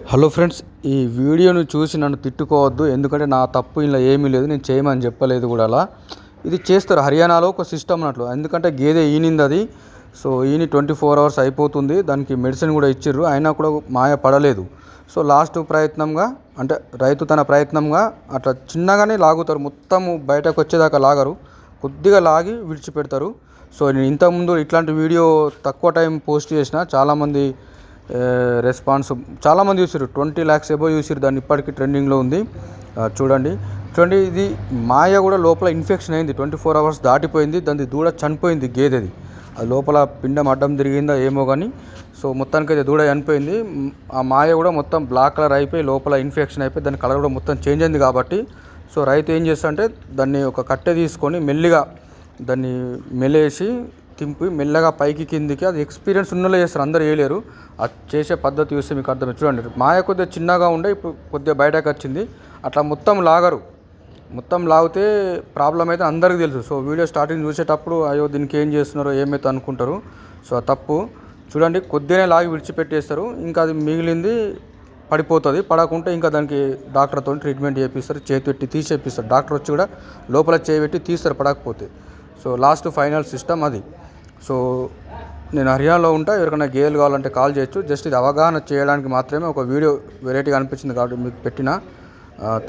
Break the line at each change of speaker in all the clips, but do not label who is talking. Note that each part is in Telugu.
హలో ఫ్రెండ్స్, ఈ వీడియోను చూసి నన్ను తిట్టుకోవద్దు. ఎందుకంటే నా తప్పు ఇలా ఏమీ లేదు, నేను చేయమని చెప్పలేదు కూడా. అలా ఇది చేస్తారు హర్యానాలో ఒక సిస్టమ్ అన్నట్లు. ఎందుకంటే గేదె ఈనింది అది. సో ఈని 24 hours అయిపోతుంది. దానికి మెడిసిన్ కూడా ఇచ్చిర్రు, అయినా కూడా మాయ పడలేదు. సో లాస్ట్ ప్రయత్నంగా, అంటే రైతు తన ప్రయత్నంగా అట్లా చిన్నగానే లాగుతారు, మొత్తము బయటకు వచ్చేదాకా లాగరు, కొద్దిగా లాగి విడిచిపెడతారు. సో నేను ఇంతకుముందు ఇట్లాంటి వీడియో తక్కువ టైం పోస్ట్ చేసిన, చాలామంది రెస్పాన్స్ చాలామంది చూసారు, 20 lakhs ఎబో చూసారు. దాన్ని ఇప్పటికీ ట్రెండింగ్లో ఉంది. చూడండి చూడండి, ఇది మాయ కూడా లోపల ఇన్ఫెక్షన్ అయింది. 24 hours దాటిపోయింది, దాని దూడ చనిపోయింది. గేదెది అది లోపల పిండం అడ్డం తిరిగిందా ఏమో కానీ, సో మొత్తానికి అయితే దూడ చనిపోయింది. ఆ మాయ కూడా మొత్తం బ్లాక్ కలర్ అయిపోయి లోపల ఇన్ఫెక్షన్ అయిపోయి దాని కలర్ కూడా మొత్తం చేంజ్ అయింది. కాబట్టి సో రైతు ఏం చేస్తాడంటే దాన్ని ఒక కట్టె తీసుకొని మెల్లిగా దాన్ని మెలేసి తింపి మెల్లగా పైకి కిందికి, అది ఎక్స్పీరియన్స్ ఉన్నోళ్ళే చేస్తారు, అందరూ వేయలేరు. అది చేసే పద్ధతి చూస్తే మీకు అర్థమే. చూడండి, మాయ కొద్దిగా చిన్నగా ఉండే ఇప్పుడు కొద్దిగా బయటకు వచ్చింది. అట్లా మొత్తం లాగరు, మొత్తం లాగితే ప్రాబ్లం అయితే అందరికీ తెలుసు. సో వీడియో స్టార్టింగ్ చూసేటప్పుడు అయ్యో దీనికి ఏం చేస్తున్నారో ఏమైతే అనుకుంటారు. సో ఆ తప్పు. చూడండి, కొద్దిగానే లాగి విడిచిపెట్టేస్తారు, ఇంకా అది మిగిలింది పడిపోతుంది. పడకుంటే ఇంకా దానికి డాక్టర్తో ట్రీట్మెంట్ చేపిస్తారు, చేతి పెట్టి తీసేపిస్తారు. డాక్టర్ వచ్చి కూడా లోపల చేయి పెట్టి తీస్తారు పడకపోతే. సో లాస్ట్ ఫైనల్ సిస్టమ్ అది. సో నేను హర్యానాలో ఉంటా, ఎవరికైనా గేదెలు కావాలంటే కాల్ చేయొచ్చు. జస్ట్ ఇది అవగాహన చేయడానికి మాత్రమే ఒక వీడియో వెరైటీగా అనిపించింది కాబట్టి మీకు పెట్టిన.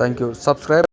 Thank you. సబ్స్క్రైబ్.